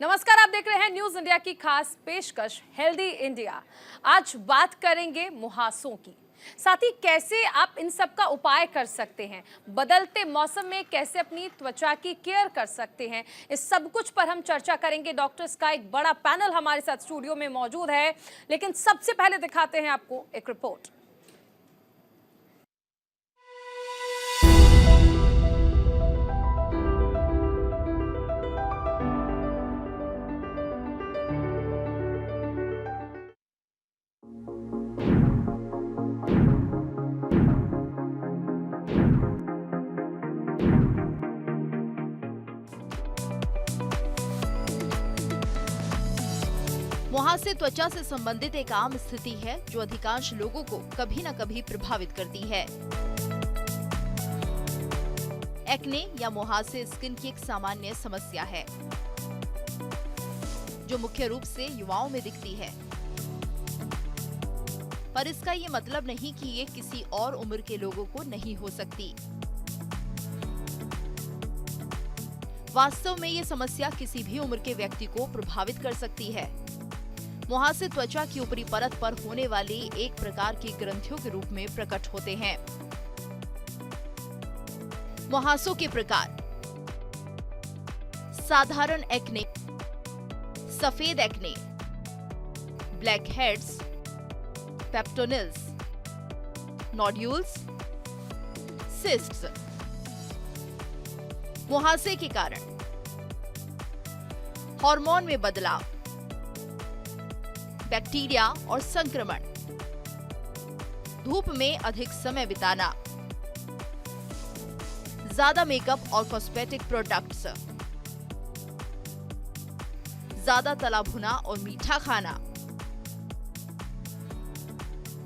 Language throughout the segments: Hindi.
नमस्कार, आप देख रहे हैं न्यूज इंडिया की खास पेशकश हेल्दी इंडिया। आज बात करेंगे मुहासों की, साथ ही कैसे आप इन सब का उपाय कर सकते हैं, बदलते मौसम में कैसे अपनी त्वचा की केयर कर सकते हैं। इस सब कुछ पर हम चर्चा करेंगे। डॉक्टर्स का एक बड़ा पैनल हमारे साथ स्टूडियो में मौजूद है, लेकिन सबसे पहले दिखाते हैं आपको एक रिपोर्ट। मुहासे त्वचा से संबंधित एक आम स्थिति है जो अधिकांश लोगों को कभी न कभी प्रभावित करती है। एक्ने या मुहासे स्किन की एक सामान्य समस्या है जो मुख्य रूप से युवाओं में दिखती है, पर इसका ये मतलब नहीं कि ये किसी और उम्र के लोगों को नहीं हो सकती। वास्तव में ये समस्या किसी भी उम्र के व्यक्ति को प्रभावित कर सकती है। मुहासे त्वचा की ऊपरी परत पर होने वाली एक प्रकार की ग्रंथियों के रूप में प्रकट होते हैं। मुहासों के प्रकार: साधारण एक्ने, सफेद एक्ने, ब्लैक हेड्स, पेप्टोनिल्स, नोड्यूल्स, सिस्ट्स। मुहासे के कारण: हार्मोन में बदलाव, बैक्टीरिया और संक्रमण, धूप में अधिक समय बिताना, ज्यादा मेकअप और कॉस्मेटिक प्रोडक्ट्स, ज्यादा तला भुना और मीठा खाना।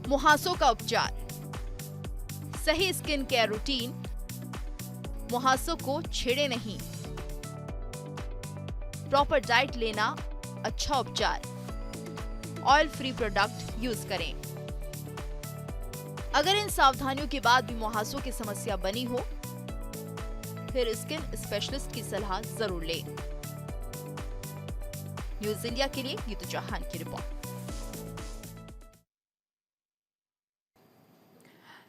मुहासों का उपचार: सही स्किन केयर रूटीन, मुहासों को छेड़े नहीं, प्रॉपर डाइट लेना अच्छा उपचार, ऑयल फ्री प्रोडक्ट यूज करें। अगर इन सावधानियों के बाद भी मुहासों की समस्या बनी हो, फिर स्किन स्पेशलिस्ट की सलाह जरूर लें। न्यूज इंडिया के लिए गीतू चौहान की रिपोर्ट।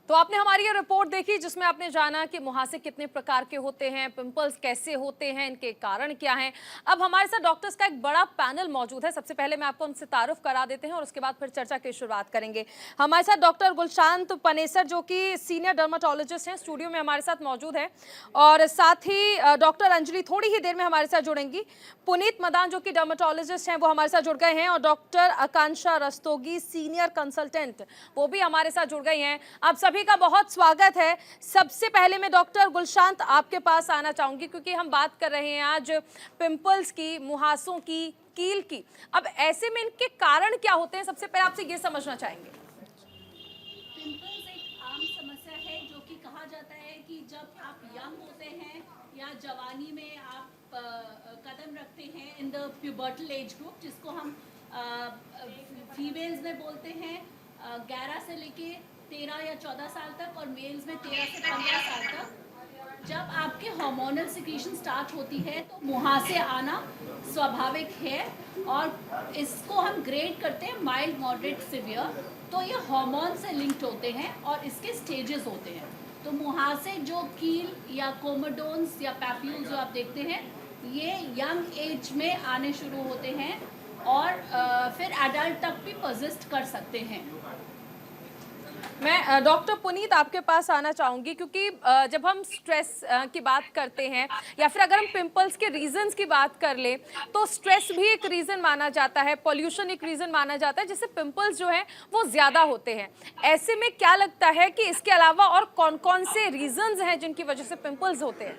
तो आपने हमारी ये रिपोर्ट देखी जिसमें आपने जाना कि मुहासे कितने प्रकार के होते हैं, पिंपल्स कैसे होते हैं, इनके कारण क्या हैं। अब हमारे साथ डॉक्टर्स का एक बड़ा पैनल मौजूद है। सबसे पहले मैं आपको उनसे तारुफ करा देते हैं और उसके बाद फिर चर्चा की शुरुआत करेंगे। हमारे साथ डॉक्टर गुलशांत पनेसर जो कि सीनियर डर्माटोलॉजिस्ट हैं, स्टूडियो में हमारे साथ मौजूद है, और साथ ही डॉक्टर अंजलि थोड़ी ही देर में हमारे साथ जुड़ेंगी। पुनीत मदान जो कि डर्माटोलॉजिस्ट हैं वो हमारे साथ जुड़ गए हैं, और डॉक्टर आकांक्षा रस्तोगी सीनियर कंसल्टेंट वो भी हमारे साथ जुड़ गई हैं। आप सभी का बहुत स्वागत है। सबसे पहले मैं डॉक्टर गुलशांत आपके पास आना चाहूंगी, क्योंकि हम बात कर रहे हैं आज पिंपल्स की, मुहासों की, कील की। अब ऐसे में इनके कारण क्या होते हैं, सबसे पहले आपसे ये समझना चाहेंगे। पिंपल्स एक आम समस्या है जो कि कहा जाता है कि जब आप यंग होते हैं या जवानी में आप कदम रखते हैं in the pubertal age group, जिसको हम फीमेल्स में बोलते हैं 11 से लेके 13 या 14 साल तक, और मेल्स में 13 से 15 साल तक, जब आपके हार्मोनल सिक्रीशन स्टार्ट होती है तो मुहासे आना स्वाभाविक है। और इसको हम ग्रेड करते हैं माइल्ड, मॉडरेट, सिवियर। तो ये हार्मोन से लिंक्ड होते हैं और इसके स्टेजेस होते हैं। तो मुहासे जो कील या कोमोडोन्स या पैप्यूल्स जो आप देखते हैं, ये यंग एज में आने शुरू होते हैं और फिर एडल्ट तक भी परसिस्ट कर सकते हैं। मैं डॉक्टर पुनीत आपके पास आना चाहूंगी, क्योंकि जब हम स्ट्रेस की बात करते हैं या फिर अगर हम पिंपल्स के रीजंस की बात कर लें, तो स्ट्रेस भी एक रीजन माना जाता है, पॉल्यूशन एक रीजन माना जाता है, जिससे पिंपल्स जो है वो ज्यादा होते हैं। ऐसे में क्या लगता है कि इसके अलावा और कौन-कौन से रीजंस हैं जिनकी वजह से पिंपल्स होते हैं?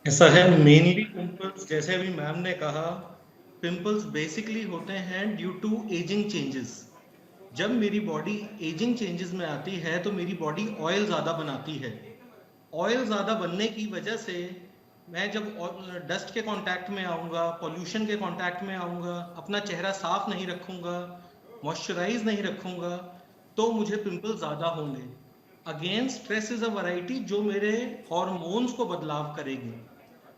ऐसा है, मेनली पिंपल्स, जैसे अभी मैम ने कहा, पिंपल्स बेसिकली होते हैं ड्यू टू एजिंग चेंजेस। जब मेरी बॉडी एजिंग चेंजेस में आती है तो मेरी बॉडी ऑयल ज़्यादा बनाती है। ऑयल ज़्यादा बनने की वजह से मैं जब डस्ट के कांटेक्ट में आऊँगा, पॉल्यूशन के कांटेक्ट में आऊँगा, अपना चेहरा साफ नहीं रखूँगा, मॉइस्चराइज नहीं रखूँगा, तो मुझे पिंपल ज़्यादा होंगे। Again stress is a variety जो मेरे हॉर्मोन्स को बदलाव करेगी।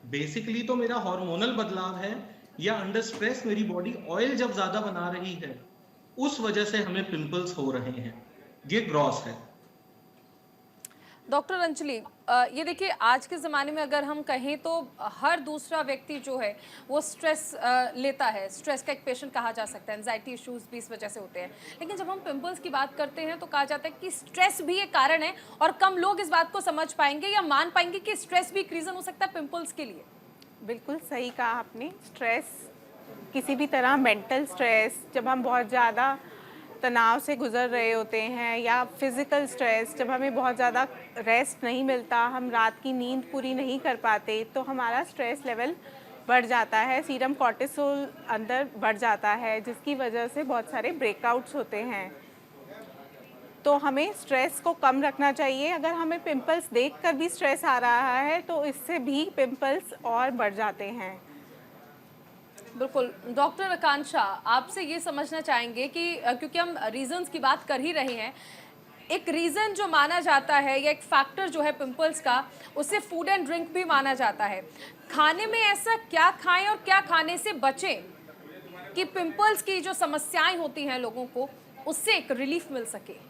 बेसिकली तो मेरा हार्मोनल बदलाव है, या अंडर स्ट्रेस मेरी बॉडी ऑयल जब ज्यादा बना रही है, उस वजह से हमें पिंपल्स हो रहे हैं। ये ग्रॉस है। डॉक्टर अंजलि, ये देखिए आज के ज़माने में अगर हम कहें तो हर दूसरा व्यक्ति जो है वो स्ट्रेस लेता है। स्ट्रेस का एक पेशेंट कहा जा सकता है। एंजाइटी इश्यूज भी इस वजह से होते हैं। लेकिन जब हम पिंपल्स की बात करते हैं तो कहा जाता है कि स्ट्रेस भी एक कारण है, और कम लोग इस बात को समझ पाएंगे या मान पाएंगे कि स्ट्रेस भी एक रीज़न हो सकता है पिंपल्स के लिए। बिल्कुल सही कहा आपने। स्ट्रेस, किसी भी तरह मेंटल स्ट्रेस, जब हम बहुत ज़्यादा तनाव से गुज़र रहे होते हैं, या फिज़िकल स्ट्रेस, जब हमें बहुत ज़्यादा रेस्ट नहीं मिलता, हम रात की नींद पूरी नहीं कर पाते, तो हमारा स्ट्रेस लेवल बढ़ जाता है, सीरम कॉर्टिसोल अंदर बढ़ जाता है, जिसकी वजह से बहुत सारे ब्रेकआउट्स होते हैं। तो हमें स्ट्रेस को कम रखना चाहिए। अगर हमें पिंपल्स देखकर भी स्ट्रेस आ रहा है तो इससे भी पिंपल्स और बढ़ जाते हैं। बिल्कुल। डॉक्टर आकांक्षा, आपसे ये समझना चाहेंगे कि क्योंकि हम रीजंस की बात कर ही रहे हैं, एक रीज़न जो माना जाता है या एक फैक्टर जो है पिंपल्स का, उसे फूड एंड ड्रिंक भी माना जाता है। खाने में ऐसा क्या खाएं और क्या खाने से बचें कि पिंपल्स की जो समस्याएं होती हैं लोगों को, उससे एक रिलीफ मिल सके?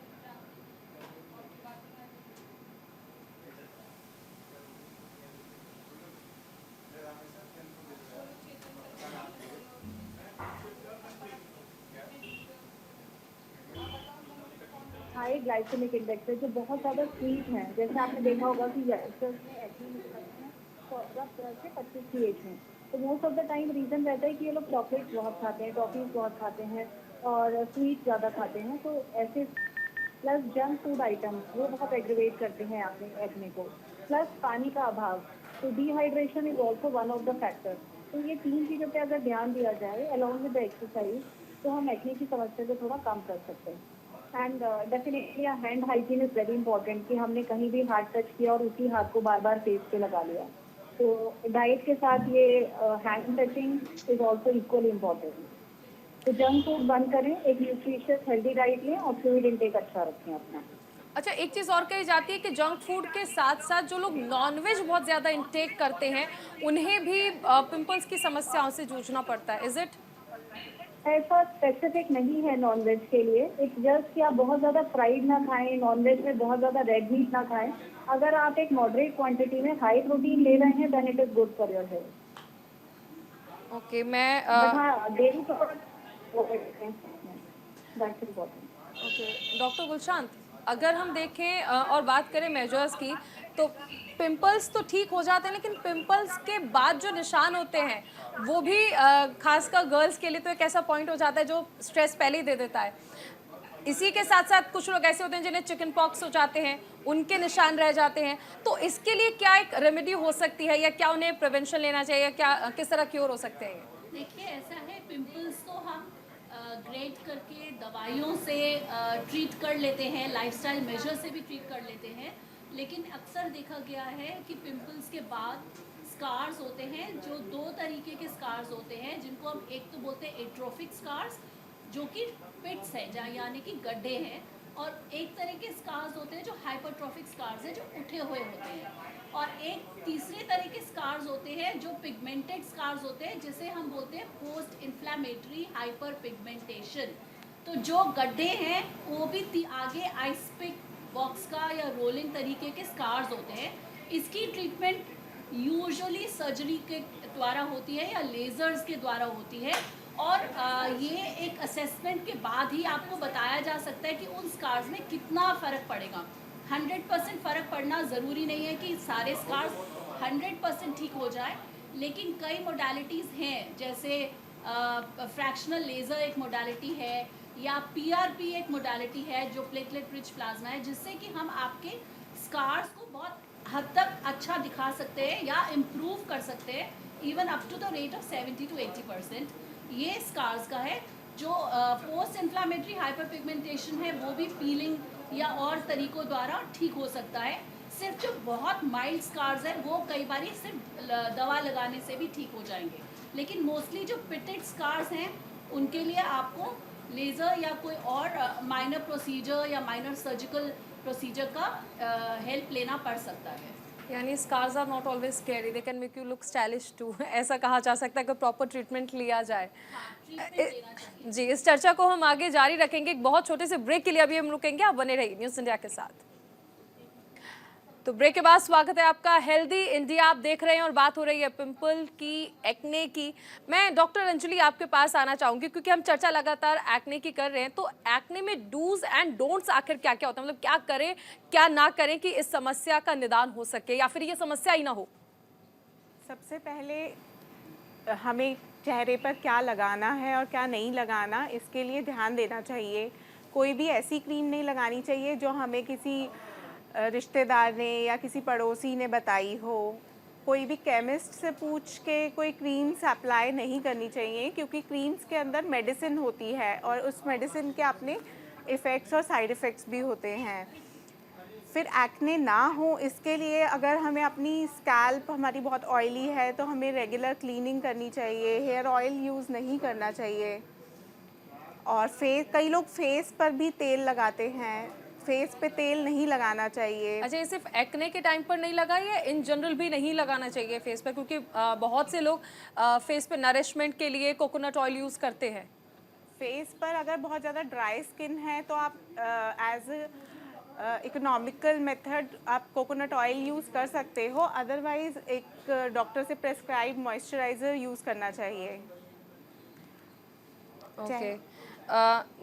हाई ग्लाइसेमिक इंडेक्स है, जो बहुत ज़्यादा स्वीट हैं। जैसे आपने देखा होगा कि यंगस्टर्स में एक्ने निकलते हैं 14 से 25 की एज में, तो most of the time reason रहता है कि ये लोग चॉकलेट्स बहुत खाते हैं, टॉफीज़ बहुत खाते हैं और स्वीट ज़्यादा खाते हैं। तो ऐसे प्लस जंक फूड आइटम्स वो बहुत एग्रीवेट करते हैं आपने एक्ने को, प्लस पानी का अभाव। तो dehydration is also one of the factor. तो ये 3 चीज़ों पे अगर ध्यान दिया जाए अलॉन्ग विद द एक्सरसाइज, तो हम एक्ने की समस्या को थोड़ा कम कर सकते हैं। And definitely hand hygiene is very important, कि हमने कहीं भी हाथ टच किया और उसी हाथ को बार बार फेस पे लगा लिया। तो डाइट के साथ ये hand touching is also equally important. तो जंक फूड बंद करें, एक न्यूट्रिशियस हेल्दी डाइट लें और फ्लूइड इंटेक अच्छा रखें अपना। अच्छा, एक चीज़ और कही जाती है कि जंक फूड के साथ साथ जो लोग नॉनवेज बहुत ज़्यादा इंटेक करते हैं, उन्हें भी पिंपल्स की समस्याओं से जूझना पड़ता है। Is it? ऐसा स्पेसिफिक नहीं है नॉनवेज के लिए। इट्स जस्ट कि आप बहुत ज़्यादा फ्राइड ना खाएं, नॉनवेज में बहुत ज़्यादा रेड मीट ना खाएं। अगर आप एक मॉडरेट क्वांटिटी में हाई प्रोटीन ले रहे हैं, then it is good for your health. Okay, मैं हाँ, dairy product that's important. Okay doctor Gulshant, अगर हम देखें और बात करें मेजर्स की, तो पिंपल्स तो ठीक हो जाते हैं, लेकिन पिंपल्स के बाद जो निशान होते हैं वो भी खासकर गर्ल्स के लिए तो एक ऐसा पॉइंट हो जाता है जो स्ट्रेस पहले ही दे देता है। इसी के साथ साथ कुछ लोग ऐसे होते हैं जिन्हें चिकन पॉक्स हो जाते हैं, उनके निशान रह जाते हैं। तो इसके लिए क्या एक रेमेडी हो सकती है, या क्या उन्हें प्रिवेंशन लेना चाहिए, या क्या किस तरह क्योर हो सकते हैं? देखिए, ऐसा है, पिंपल्स तो हम ग्रेड करके दवाइयों से ट्रीट कर लेते हैं, लाइफस्टाइल मेजर से भी ट्रीट कर लेते हैं। लेकिन अक्सर देखा गया है कि पिंपल्स के बाद स्कार्स होते हैं, जो 2 तरीके के स्कार्स होते हैं, जिनको हम एक तो बोलते हैं एट्रोफिक स्कार्स, जो कि पिट्स हैं, जहाँ यानी कि गड्ढे हैं, और एक तरह के स्कार्स होते हैं जो हाइपरट्रॉफिक स्कार्स हैं, जो उठे हुए होते हैं, और एक तीसरे तरह के स्कार्स होते हैं जो पिगमेंटेड स्कार्स होते हैं, जिसे हम बोलते हैं पोस्ट इन्फ्लेमेटरी हाइपर पिगमेंटेशन। तो जो गड्ढे हैं वो भी आगे आइस पिक बॉक्स का या रोलिंग तरीके के स्कार्स होते हैं। इसकी ट्रीटमेंट यूजुअली सर्जरी के द्वारा होती है या लेज़र्स के द्वारा होती है, और ये एक असेसमेंट के बाद ही आपको बताया जा सकता है कि उन स्कार्स में कितना फ़र्क पड़ेगा। 100% फ़र्क पड़ना ज़रूरी नहीं है कि सारे स्कार्स 100% ठीक हो जाए, लेकिन कई मोडालिटीज़ हैं, जैसे फ्रैक्शनल लेज़र एक मोडालिटी है, या PRP एक मोडालिटी है जो प्लेटलेट रिच प्लाज्मा है, जिससे कि हम आपके स्कार्स को बहुत हद तक अच्छा दिखा सकते हैं या इम्प्रूव कर सकते हैं, even up to the rate of 70 to 80%। ये स्कार्स का है। जो पोस्ट इन्फ्लामेटरी हाइपर पिगमेंटेशन है, वो भी पीलिंग या और तरीक़ों द्वारा ठीक हो सकता है। सिर्फ जो बहुत माइल्ड स्कार्स हैं वो कई बार सिर्फ दवा लगाने से भी ठीक हो जाएंगे, लेकिन मोस्टली जो पिटेड स्कार्स हैं उनके लिए आपको लेज़र या कोई और माइनर प्रोसीजर या माइनर सर्जिकल प्रोसीजर का हेल्प लेना पड़ सकता है। यानी scars are not always scary, they can make you look stylish too ऐसा कहा जा सकता है कि प्रॉपर ट्रीटमेंट लिया जाए। जी, इस चर्चा को हम आगे जारी रखेंगे। एक बहुत छोटे से ब्रेक के लिए अभी हम रुकेंगे, आप बने रहिए न्यूज़ इंडिया के साथ। तो ब्रेक के बाद स्वागत है आपका हेल्दी इंडिया, आप देख रहे हैं और बात हो रही है पिंपल की, एक्ने की। मैं डॉक्टर अंजलि आपके पास आना चाहूंगी क्योंकि हम चर्चा लगातार एक्ने की कर रहे हैं। तो एक्ने में डूज एंड डोंट्स आखिर क्या क्या होता है, मतलब क्या करें क्या ना करें कि इस समस्या का निदान हो सके या फिर ये समस्या ही ना हो? सबसे पहले हमें चेहरे पर क्या लगाना है और क्या नहीं लगाना, इसके लिए ध्यान देना चाहिए। कोई भी ऐसी क्रीम नहीं लगानी चाहिए जो हमें किसी रिश्तेदार ने या किसी पड़ोसी ने बताई हो। कोई भी केमिस्ट से पूछ के कोई क्रीम्स अप्लाई नहीं करनी चाहिए, क्योंकि क्रीम्स के अंदर मेडिसिन होती है और उस मेडिसिन के अपने इफ़ेक्ट्स और साइड इफ़ेक्ट्स भी होते हैं। फिर एक्ने ना हो, इसके लिए अगर हमें अपनी स्कैल्प हमारी बहुत ऑयली है तो हमें रेगुलर क्लीनिंग करनी चाहिए, हेयर ऑयल यूज़ नहीं करना चाहिए। और कई लोग फेस पर भी तेल लगाते हैं, फेस पे तेल नहीं लगाना चाहिए। अच्छा, ये सिर्फ एक्ने के टाइम पर नहीं लगा या इन जनरल भी नहीं लगाना चाहिए फेस पर? क्योंकि बहुत से लोग फेस पे नरिशमेंट के लिए कोकोनट ऑयल यूज़ करते हैं। फेस पर अगर बहुत ज़्यादा ड्राई स्किन है तो आप एज इकोनॉमिकल मेथड आप कोकोनट ऑयल यूज़ कर सकते हो, अदरवाइज़ एक डॉक्टर से प्रेस्क्राइब मॉइस्चराइज़र यूज़ करना चाहिए। ओके,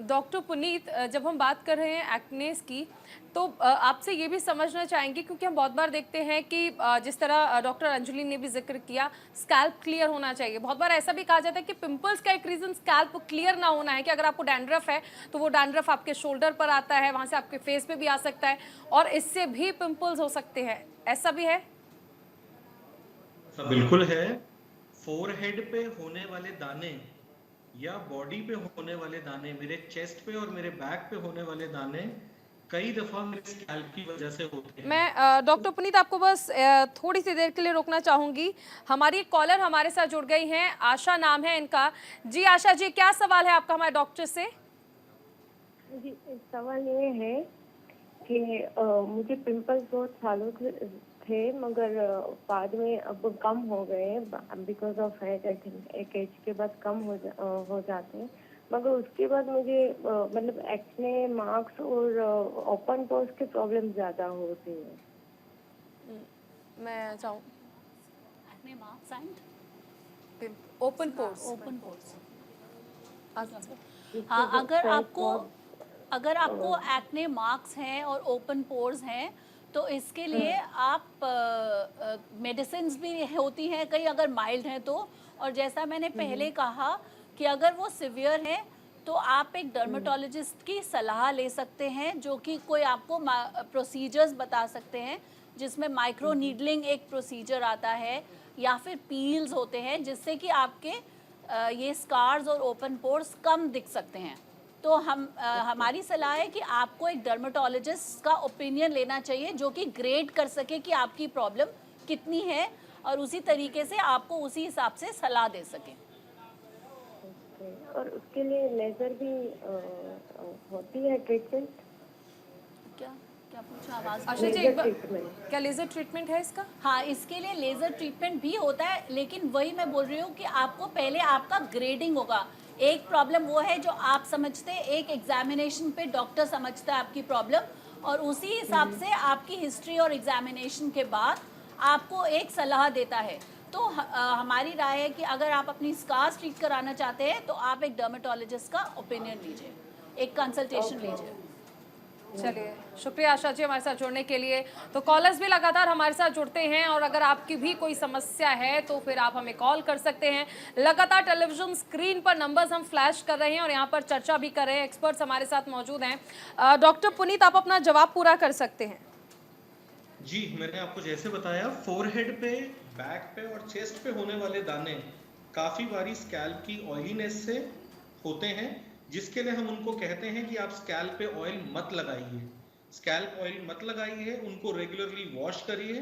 डॉक्टर पुनीत, जब हम बात कर रहे हैं एक्नेस की तो आपसे ये भी समझना चाहेंगे क्योंकि हम बहुत बार देखते हैं कि जिस तरह डॉक्टर अंजलि ने भी जिक्र किया, स्कैल्प क्लियर होना चाहिए। बहुत बार ऐसा भी कहा जाता है कि पिंपल्स का एक रीज़न स्कैल्प क्लियर ना होना है कि अगर आपको डैंड्रफ है तो वो डैंड्रफ आपके शोल्डर पर आता है, वहाँ से आपके फेस पे भी आ सकता है और इससे भी पिंपल्स हो सकते हैं, ऐसा भी है? बिल्कुल है। फोरहेड पे होने वाले दाने या बॉडी पे होने वाले दाने, मेरे चेस्ट पे और मेरे बैक पे होने वाले दाने कई दफा मेरे स्कैल्प की वजह से होते हैं। मैं डॉक्टर पुनीत आपको बस थोड़ी सी देर के लिए रोकना चाहूंगी। हमारी एक कॉलर हमारे साथ जुड़ गई हैं, आशा नाम है इनका। जी आशा जी, क्या सवाल है आपका हमारे डॉक्टर से? जी, सवाल ये है कि मुझे पिंपल्स बहुत सालों से थे, मगर बाद में अब कम हो गए because of age. I think एक एज के बाद कम हो जाते हैं, मगर उसके बाद मुझे मतलब एक्ने मार्क्स और ओपन पोर्स की प्रॉब्लम ज़्यादा होती है। मैं चाहूँ acne marks and open pores. Open pores. इसके हाँ, बाद अगर आपको एक्ने मार्क्स हैं और ओपन पोर्स हैं तो इसके लिए आप मेडिसिन भी होती हैं कई, अगर माइल्ड हैं तो। और जैसा मैंने पहले कहा कि अगर वो सिवियर है तो आप एक डर्मेटोलॉजिस्ट की सलाह ले सकते हैं, जो कि कोई आपको प्रोसीजर्स बता सकते हैं, जिसमें माइक्रो नीडलिंग एक प्रोसीजर आता है या फिर पील्स होते हैं, जिससे कि आपके ये स्कार्स और ओपन पोर्स कम दिख सकते हैं। तो हमारी सलाह है कि आपको एक डर्मेटोलॉजिस्ट का ओपिनियन लेना चाहिए, जो कि ग्रेड कर सके कि आपकी प्रॉब्लम कितनी है और उसी तरीके से आपको उसी हिसाब से सलाह दे सके। और उसके लिए लेजर भी होती है ट्रीटमेंट? क्या क्या पूछा आवाज? आशा जी, एक बार, क्या लेजर ट्रीटमेंट है इसका? हाँ, इसके लिए लेजर ट्रीटमेंट भी होता है, लेकिन वही मैं बोल रही हूँ कि आपको पहले आपका ग्रेडिंग होगा। एक प्रॉब्लम वो है जो आप समझते हैं, एक एग्जामिनेशन पे डॉक्टर समझता है आपकी प्रॉब्लम, और उसी हिसाब से आपकी हिस्ट्री और एग्जामिनेशन के बाद आपको एक सलाह देता है। तो हमारी राय है कि अगर आप अपनी स्कार्स ट्रीट कराना चाहते हैं तो आप एक डर्मेटोलॉजिस्ट का ओपिनियन लीजिए, एक कंसल्टेशन लीजिए। चलिए, शुक्रिया आशा जी हमारे साथ जुड़ने के लिए। तो कॉलर्स भी लगातार हमारे साथ जुड़ते हैं और अगर आपकी भी कोई समस्या है तो फिर आप हमें कॉल कर सकते हैं। लगातार टेलीविजन स्क्रीन पर नंबर्स हम फ्लैश कर रहे हैं और यहाँ पर चर्चा भी कर रहे हैं, एक्सपर्ट्स हमारे साथ मौजूद हैं। डॉक्टर पुनीत, आप अपना जवाब पूरा कर सकते हैं। जी, मैंने आपको जैसे बताया, फोरहेड पे, बैक पे और चेस्ट पे होने वाले दाने काफ़ी बारी स्कैल्प की ऑयलीनेस से होते हैं, जिसके लिए हम उनको कहते हैं कि आप स्कैल्प पे ऑयल मत लगाइए। स्कैल्प ऑयल मत लगाइए, उनको रेगुलरली वॉश करिए।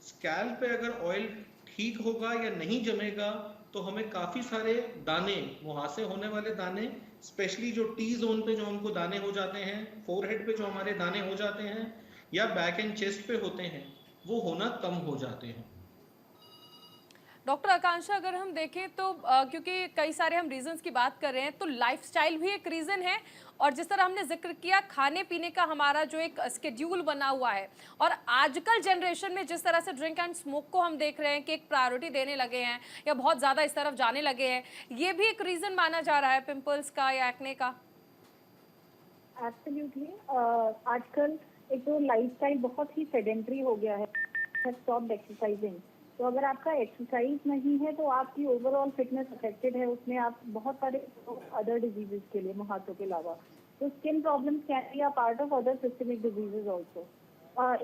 स्कैल्प पे अगर ऑयल ठीक होगा या नहीं जमेगा तो हमें काफ़ी सारे दाने, मुहासे होने वाले दाने, स्पेशली जो टी जोन पे जो हमको दाने हो जाते हैं, फोरहेड पे जो हमारे दाने हो जाते हैं या बैक एंड चेस्ट पे होते हैं, वो होना कम हो जाते हैं। डॉक्टर आकांक्षा, अगर हम देखें तो क्योंकि कई सारे हम रीजंस की बात कर रहे हैं, तो लाइफस्टाइल भी एक रीजन है, और जिस तरह हमने जिक्र किया खाने पीने का हमारा जो एक स्केड्यूल बना हुआ है, और आजकल जनरेशन में जिस तरह से ड्रिंक एंड स्मोक को हम देख रहे हैं कि एक प्रायोरिटी देने लगे हैं या बहुत ज़्यादा इस तरफ जाने लगे हैं, ये भी एक रीजन माना जा रहा है पिंपल्स का या एक्ने का। एब्सोल्युटली। आजकल एक तो लाइफस्टाइल बहुत ही सेडेंटरी हो गया है, स्टॉप एक्सरसाइजिंग। तो अगर आपका एक्सरसाइज नहीं है तो आपकी ओवरऑल फिटनेस अफेक्टेड है, उसमें आप बहुत सारे अदर डिजीजेस के लिए, मुहासों के अलावा, तो skin problems can be a part of other systemic diseases also.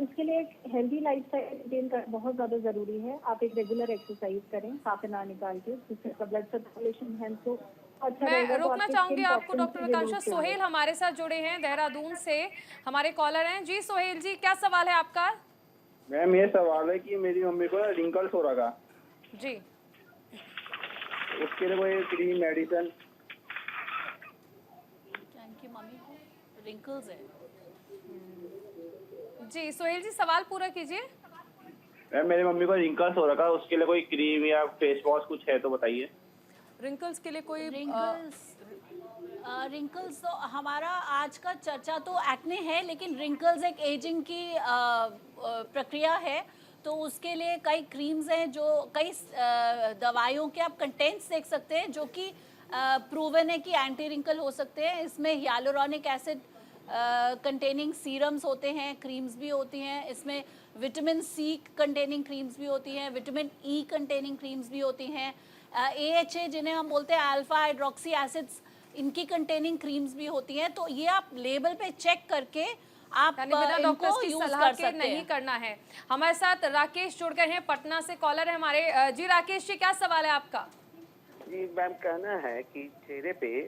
इसके लिए एक हेल्दी लाइफस्टाइल मेंटेन करना बहुत ज़्यादा ज़रूरी है। आप एक रेगुलर एक्सरसाइज करें, हाफ एन आवर निकाल के, जिससे आपका ब्लड सर्कुलेशन हेल्थ हो अच्छा रहेगा। मैं तो रोकना आपकी चाहूंगी skin आपको, toxins डॉक्टर से भी आकांक्षा। दूर से सोहेल हमारे साथ जुड़े हैं देहरादून से, हमारे कॉलर हैं जी। सोहेल जी, क्या सवाल है आपका? मैम ये सवाल है कि मेरी मम्मी को रिंकल्स हो रखा जी, उसके लिए कोई क्रीम मेडिसिन? क्या इनकी मम्मी को रिंकल्स है? जी सोहेल जी, सवाल पूरा कीजिए। मैम मेरी मम्मी को रिंकल्स हो रखा, उसके लिए कोई क्रीम या फेस वॉश कुछ है तो बताइए। रिंकल्स के लिए कोई रिंकल्स तो हमारा आज का चर्चा तो एक्ने है, लेकिन रिंकल्स एक एजिंग की प्रक्रिया है। तो उसके लिए कई क्रीम्स हैं, जो कई दवाइयों के आप कंटेंट्स देख सकते हैं, जो कि प्रूवन है कि एंटी रिंकल हो सकते हैं। इसमें हियालुरोनिक एसिड कंटेनिंग सीरम्स होते हैं, क्रीम्स भी होती हैं। इसमें विटामिन सी कंटेनिंग क्रीम्स भी होती हैं, विटामिन ई कंटेनिंग क्रीम्स भी होती हैं, AHA जिन्हें हम बोलते हैं अल्फा हाइड्रोक्सी एसिड्स, इनकी कंटेनिंग क्रीम्स भी होती हैं। तो ये आप लेबल पे चेक करके आप बिना डॉक्टर्स इनको की यूज सलाह कर के सकते नहीं हैं। करना है। हमारे साथ राकेश जुड़ गए हैं, पटना से कॉलर है हमारे। जी राकेश जी, क्या सवाल है आपका? जी मैम, कहना है कि चेहरे पे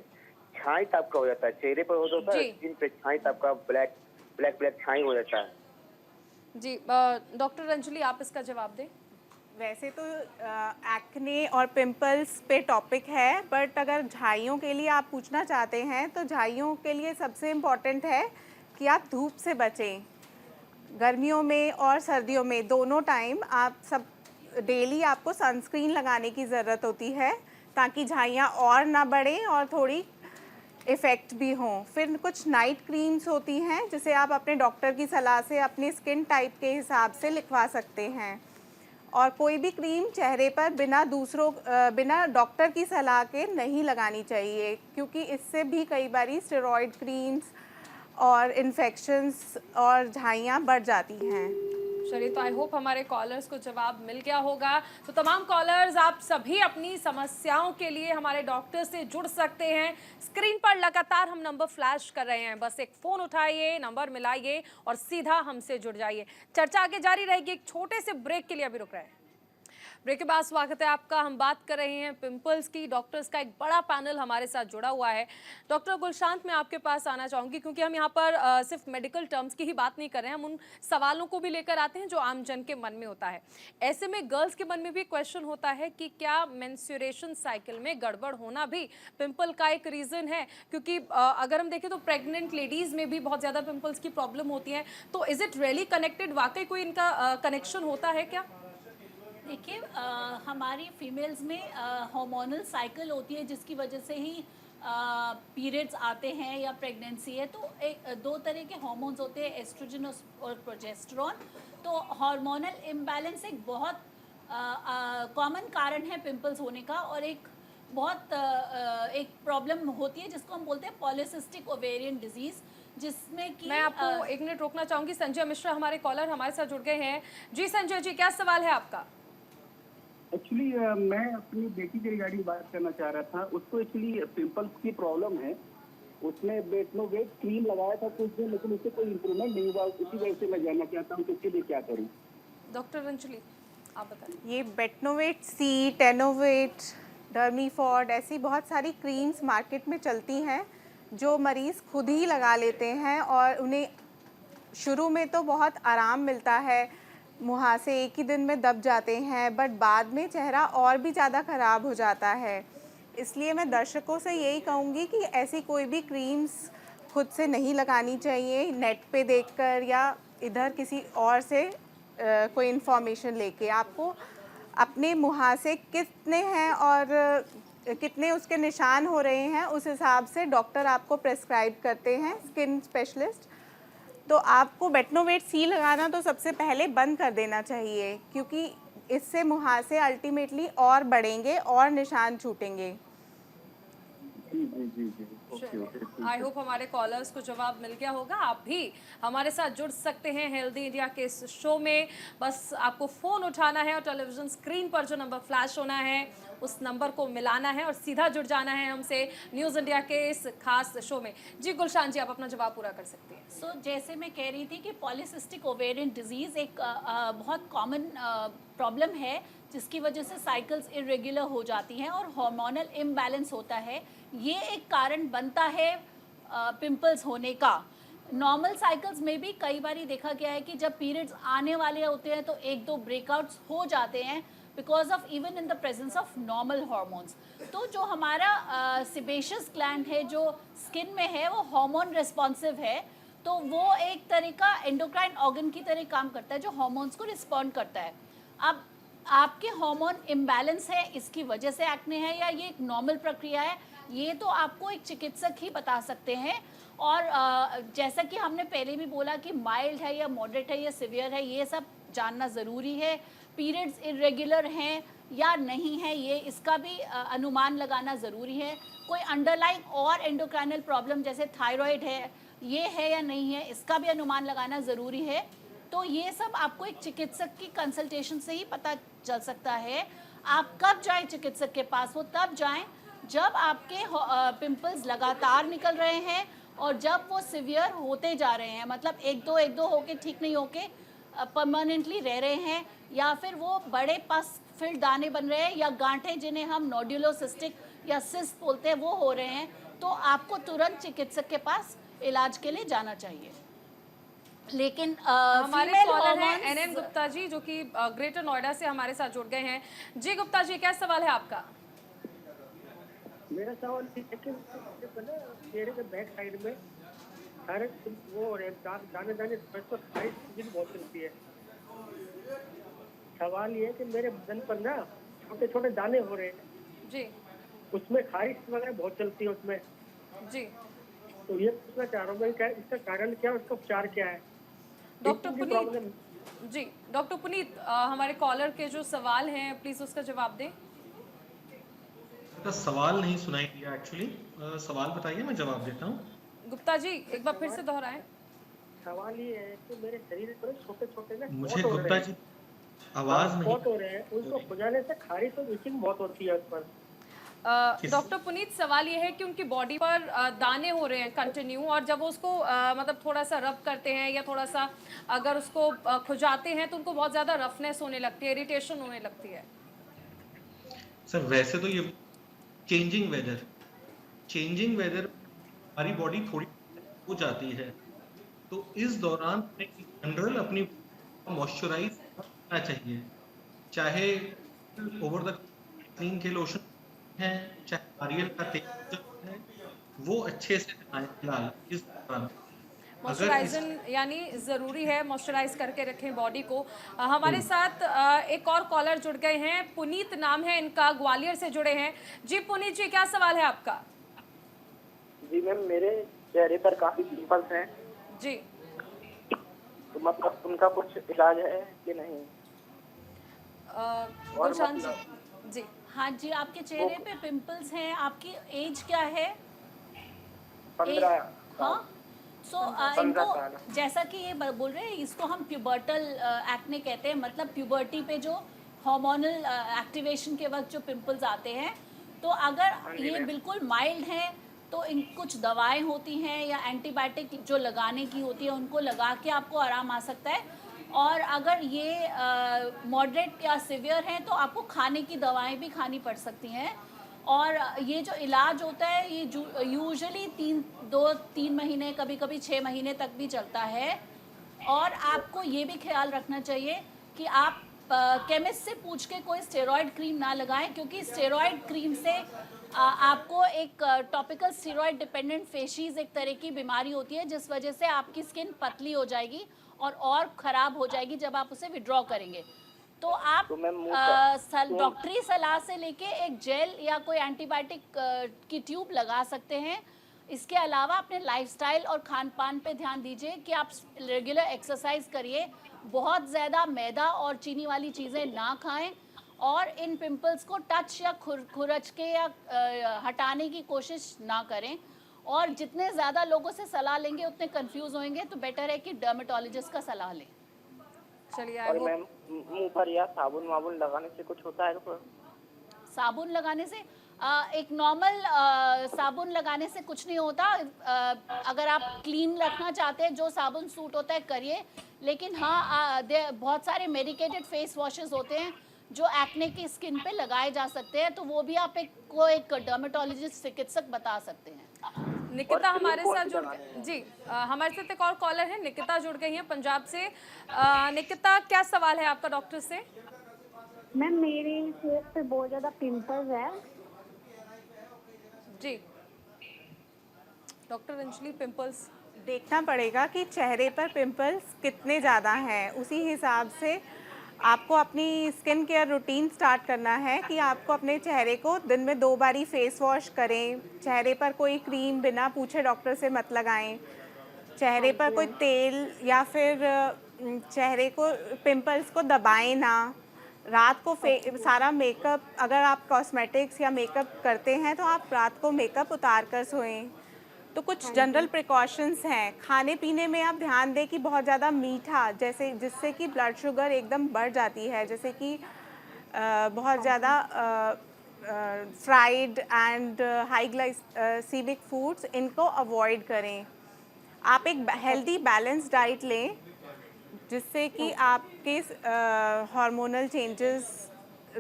छाई टाइप का हो जाता है, चेहरे पर हो जाता है, जी। स्किन पे छाई टाइप का ब्लैक ब्लैक ब्लैक छाई हो जाता है। जी डॉक्टर अंजलि, आप इसका जवाब दें। वैसे तो एक्ने और पिंपल्स पे टॉपिक है, बट अगर झाइयों के लिए आप पूछना चाहते हैं तो झाइयों के लिए सबसे इम्पॉर्टेंट है कि आप धूप से बचें। गर्मियों में और सर्दियों में दोनों टाइम आप सब डेली आपको सनस्क्रीन लगाने की ज़रूरत होती है, ताकि झाइयाँ और ना बढ़ें और थोड़ी इफ़ेक्ट भी हों। फिर कुछ नाइट क्रीम्स होती हैं जिसे आप अपने डॉक्टर की सलाह से अपनी स्किन टाइप के हिसाब से लिखवा सकते हैं। और कोई भी क्रीम चेहरे पर बिना डॉक्टर की सलाह के नहीं लगानी चाहिए, क्योंकि इससे भी कई बारी स्टेरॉयड क्रीम्स और इन्फेक्शंस और झाइयाँ बढ़ जाती हैं। चलिए, तो आई होप हमारे कॉलर्स को जवाब मिल गया होगा। तो तमाम कॉलर्स, आप सभी अपनी समस्याओं के लिए हमारे डॉक्टर से जुड़ सकते हैं। स्क्रीन पर लगातार हम नंबर फ्लैश कर रहे हैं, बस एक फ़ोन उठाइए, नंबर मिलाइए और सीधा हमसे जुड़ जाइए। चर्चा आगे जारी रहेगी, एक छोटे से ब्रेक के लिए अभी रुक रहे हैं। ब्रेक के बाद स्वागत है आपका। हम बात कर रहे हैं पिंपल्स की। डॉक्टर्स का एक बड़ा पैनल हमारे साथ जुड़ा हुआ है। डॉक्टर गुलशांत, मैं आपके पास आना चाहूँगी, क्योंकि हम यहाँ पर सिर्फ मेडिकल टर्म्स की ही बात नहीं कर रहे हैं, हम उन सवालों को भी लेकर आते हैं जो आम जन के मन में होता है। ऐसे में गर्ल्स के मन में भी क्वेश्चन होता है कि क्या मेंस्ट्रुएशन साइकिल में गड़बड़ होना भी पिंपल का एक रीज़न है? क्योंकि अगर हम देखें तो प्रेग्नेंट लेडीज़ में भी बहुत ज़्यादा पिंपल्स की प्रॉब्लम होती है। तो इज़ इट रियली कनेक्टेड? वाकई कोई इनका कनेक्शन होता है क्या? देखिए, हमारी फीमेल्स में हार्मोनल साइकिल होती है, जिसकी वजह से ही पीरियड्स आते हैं या प्रेगनेंसी है। तो दो तरह के हार्मोन्स होते हैं, एस्ट्रोजन और प्रोजेस्टेरॉन। तो हार्मोनल इम्बैलेंस एक बहुत कॉमन कारण है पिंपल्स होने का, और एक एक प्रॉब्लम होती है जिसको हम बोलते हैं पॉलीसिस्टिक ओवेरियन डिजीज, जिसमें कि मैं आपको एक मिनट रोकना चाहूंगी। संजय मिश्रा हमारे कॉलर हमारे साथ जुड़ गए हैं। जी संजय जी, क्या सवाल है आपका? एक्चुअली मैं अपनी बेटी के रिगार्डिंग बात करना चाह रहा था। उसको एक्चुअली पिंपल्स की प्रॉब्लम है। उसने बेटनोवेट क्रीम लगाया था कुछ दिन, लेकिन उससे कोई इम्प्रूवमेंट नहीं हुआ। उसी वजह से मैं जानना चाहता हूँ कि उसके लिए क्या करूँ। डॉक्टर अंजलि, आप बताइए। ये बेटनोवेट सी, टेनोवेट, डर्मीफॉर्ड, ऐसी बहुत सारी क्रीम्स मार्केट में चलती हैं जो मरीज़ खुद ही लगा लेते हैं, और उन्हें शुरू में तो बहुत आराम मिलता है, मुहासे एक ही दिन में दब जाते हैं, बट बाद में चेहरा और भी ज़्यादा ख़राब हो जाता है। इसलिए मैं दर्शकों से यही कहूँगी कि ऐसी कोई भी क्रीम्स खुद से नहीं लगानी चाहिए, नेट पे देखकर या इधर किसी और से कोई इन्फॉर्मेशन लेके। आपको अपने मुहासे कितने हैं और कितने उसके निशान हो रहे हैं, उस हिसाब से डॉक्टर आपको प्रेस्क्राइब करते हैं, स्किन स्पेशलिस्ट। तो आपको बेटनोवेट सी लगाना तो सबसे पहले बंद कर देना चाहिए, क्योंकि इससे मुहासे अल्टीमेटली और बढ़ेंगे और निशान छूटेंगे। जी जी जी जी, ओके ओके। आई होप हमारे कॉलर्स को जवाब मिल गया होगा। आप भी हमारे साथ जुड़ सकते हैं हेल्दी इंडिया के इस शो में। बस आपको फ़ोन उठाना है और टेलीविज़न स्क्रीन पर जो नंबर फ्लैश होना है उस नंबर को मिलाना है और सीधा जुड़ जाना है हमसे न्यूज़ इंडिया के इस खास शो में। जी गुलशान जी, आप अपना जवाब पूरा कर सकती हैं। सो जैसे मैं कह रही थी कि पॉलीसिस्टिक ओवेरियन डिजीज़ एक बहुत कॉमन प्रॉब्लम है, जिसकी वजह से साइकिल्स इरेगुलर हो जाती हैं और हार्मोनल इम्बैलेंस होता है। ये एक कारण बनता है पिंपल्स होने का। नॉर्मल साइकिल्स में भी कई बार देखा गया है कि जब पीरियड्स आने वाले होते हैं तो एक दो ब्रेकआउट्स हो जाते हैं because of even in the presence of normal hormones. तो जो हमारा सिबेशियस ग्लैंड है जो स्किन में है वो हार्मोन रिस्पॉन्सिव है, तो वो एक तरह का एंडोक्राइन ऑर्गन की तरह काम करता है जो हार्मोन्स को रिस्पॉन्ड करता है। अब आपके हार्मोन इम्बैलेंस है, इसकी वजह से एक्ने है या ये एक नॉर्मल प्रक्रिया है, ये तो आपको एक चिकित्सक ही बता सकते हैं। और जैसा कि हमने पहले भी बोला कि माइल्ड है या मॉडरेट है या सिवियर है, ये सब जानना ज़रूरी है। पीरियड्स इरेगुलर हैं या नहीं है, ये इसका भी अनुमान लगाना ज़रूरी है। कोई अंडरलाइंग और एंडोक्राइनल प्रॉब्लम जैसे थायराइड है, ये है या नहीं है, इसका भी अनुमान लगाना ज़रूरी है। तो ये सब आपको एक चिकित्सक की कंसल्टेशन से ही पता चल सकता है। आप कब जाएं चिकित्सक के पास? वो तब जाएं जब आपके पिंपल्स लगातार निकल रहे हैं और जब वो सिवियर होते जा रहे हैं, मतलब एक दो होके ठीक नहीं होके परमानेंटली रह रहे हैं, या फिर वो बड़े पस फिल दाने बन रहे हैं या गांठें जिन्हें हम नोड्यूलोसिस्टिक या सिस्ट बोलते हैं वो हो रहे हैं, तो आपको तुरंत चिकित्सक के पास इलाज के लिए जाना चाहिए। लेकिन हमारे कॉलर हैं एनएन गुप्ता जी जो कि ग्रेटर नोएडा से हमारे साथ जुड़ गए हैं। जी गुप्ता जी, क्या सवाल है आपका? मेरा सवाल ये है कि चेहरे के बैक साइड में सारे वो दाने दाने तो साइड बहुत चलती है। सवाल ये है कि मेरे बदन पर ना छोटे छोटे दाने हो रहे हैं जी, उसमें खारिश वगैरह बहुत चलती है उसमें जी। तो ये पूछना चाह रहा हूँ मैं, क्या इसका कारण क्या है, उसका उपचार क्या है? डॉक्टर पुनीत जी, डॉक्टर पुनीत हमारे कॉलर के जो सवाल हैं प्लीज उसका जवाब दें। सवाल नहीं सुनाई दिया एक्चुअली, सवाल बताइए, मैं जवाब देता हूँ। गुप्ता जी एक बार फिर से दोहराएं। सवाल ये है कि मेरे शरीर पर छोटे छोटे ना मुझे गुप्ता जी आवाज नहीं हो रहे हैं, उनको खुजाने से खारिश और इचिंग बहुत होती है उस पर। डॉक्टर पुनीत सवाल ये है कि उनकी बॉडी पर दाने हो रहे हैं कंटिन्यू, और जब उसको मतलब थोड़ा सा रब करते हैं या थोड़ा सा अगर उसको खुजाते हैं तो उनको बहुत ज़्यादा रफनेस होने लगती है, इरिटेशन होने लगती है। सर वैसे तो ये चेंजिंग वेदर हमारी बॉडी थोड़ी हो जाती है, तो इस दौरान जनरल अपनी मॉइस्चराइज करना चाहिए, चाहे ओवर द क्लीन के लोशन है, चाहे नारियल का तेल है, वो अच्छे से लगाएं फिलहाल इस दौरान। मॉइस्चराइजिंग यानी ज़रूरी है, मॉइस्चराइज करके रखें बॉडी को। हमारे साथ एक और कॉलर जुड़ गए हैं, पुनीत नाम है इनका, ग्वालियर से जुड़े हैं। जी पुनीत जी, क्या सवाल है आपका? जी मैम, मेरे चेहरे पर काफी पिंपल्स हैं जी, तो मतलब उनका कुछ इलाज है कि नहीं? गुलशान जी। हाँ जी, आपके चेहरे पे पिंपल्स हैं, आपकी एज क्या है? 15। हाँ, सो इनको जैसा कि ये बोल रहे हैं, इसको हम प्यूबर्टल एक्ने कहते हैं, मतलब प्यूबर्टी पे जो हार्मोनल एक्टिवेशन के वक्त जो पिंपल्स आते हैं। तो अगर ये बिल्कुल माइल्ड हैं तो इन कुछ दवाएं होती हैं या एंटीबायोटिक जो लगाने की होती है, उनको लगा के आपको आराम आ सकता है। और अगर ये मॉडरेट या सिवियर हैं तो आपको खाने की दवाएं भी खानी पड़ सकती हैं। और ये जो इलाज होता है ये यूजुअली 2-3 महीने, कभी कभी 6 महीने तक भी चलता है। और आपको ये भी ख्याल रखना चाहिए कि आप केमिस्ट से पूछ के कोई स्टेरॉयड क्रीम ना लगाएं, क्योंकि स्टेरॉयड क्रीम से आपको एक टॉपिकल स्टेरॉयड डिपेंडेंट फेशिस एक तरह की बीमारी होती है, जिस वजह से आपकी स्किन पतली हो जाएगी और ख़राब हो जाएगी जब आप उसे विड्रॉ करेंगे। तो आप डॉक्टरी सलाह से लेके एक जेल या कोई एंटीबायोटिक की ट्यूब लगा सकते हैं। इसके अलावा अपने लाइफस्टाइल और खान पान पे ध्यान दीजिए कि आप रेगुलर एक्सरसाइज करिए, बहुत ज़्यादा मैदा और चीनी वाली चीज़ें ना खाएं, और इन पिंपल्स को टच या खुरच के या हटाने की कोशिश ना करें। और जितने ज़्यादा लोगों से सलाह लेंगे उतने कंफ्यूज होंगे, तो बेटर है कि डर्मेटोलॉजिस्ट का सलाह लें। चलिए, और मैम मुंह पर या साबुन वाबुन लगाने से कुछ होता है? साबुन लगाने से एक नॉर्मल साबुन लगाने से कुछ नहीं होता। अगर आप क्लीन रखना चाहते हैं, जो साबुन सूट होता है करिए, लेकिन हाँ बहुत सारे मेडिकेटेड फेस वॉशेस होते हैं जो एक्ने की स्किन पे लगाए जा सकते हैं, तो वो भी आप एक डर्मेटोलॉजिस्ट चिकित्सक बता सकते हैं। निकिता हमारे साथ जुड़ जी हमारे साथ एक और कॉलर है, निकिता जुड़ गई हैं पंजाब से। निकिता, क्या सवाल है आपका डॉक्टर से? मैम, मेरे फेस पे बहुत ज़्यादा पिंपल्स है। जी डॉक्टर अंजलि, पिंपल्स देखना पड़ेगा कि चेहरे पर पिंपल्स कितने ज़्यादा हैं, उसी हिसाब से आपको अपनी स्किन केयर रूटीन स्टार्ट करना है कि आपको अपने चेहरे को दिन में 2 बारी फेस वॉश करें। चेहरे पर कोई क्रीम बिना पूछे डॉक्टर से मत लगाएं। चेहरे पर कोई तेल या फिर चेहरे को पिंपल्स को दबाएं ना। रात को सारा मेकअप, अगर आप कॉस्मेटिक्स या मेकअप करते हैं तो आप रात को मेकअप उतार कर सोएं। तो कुछ जनरल प्रिकॉशंस हैं। खाने पीने में आप ध्यान दें कि बहुत ज़्यादा मीठा, जैसे जिससे कि ब्लड शुगर एकदम बढ़ जाती है, जैसे कि बहुत ज़्यादा fried and high glycemic foods, इनको अवॉइड करें। आप एक हेल्दी बैलेंस डाइट लें जिससे कि आपके हार्मोनल चेंजेस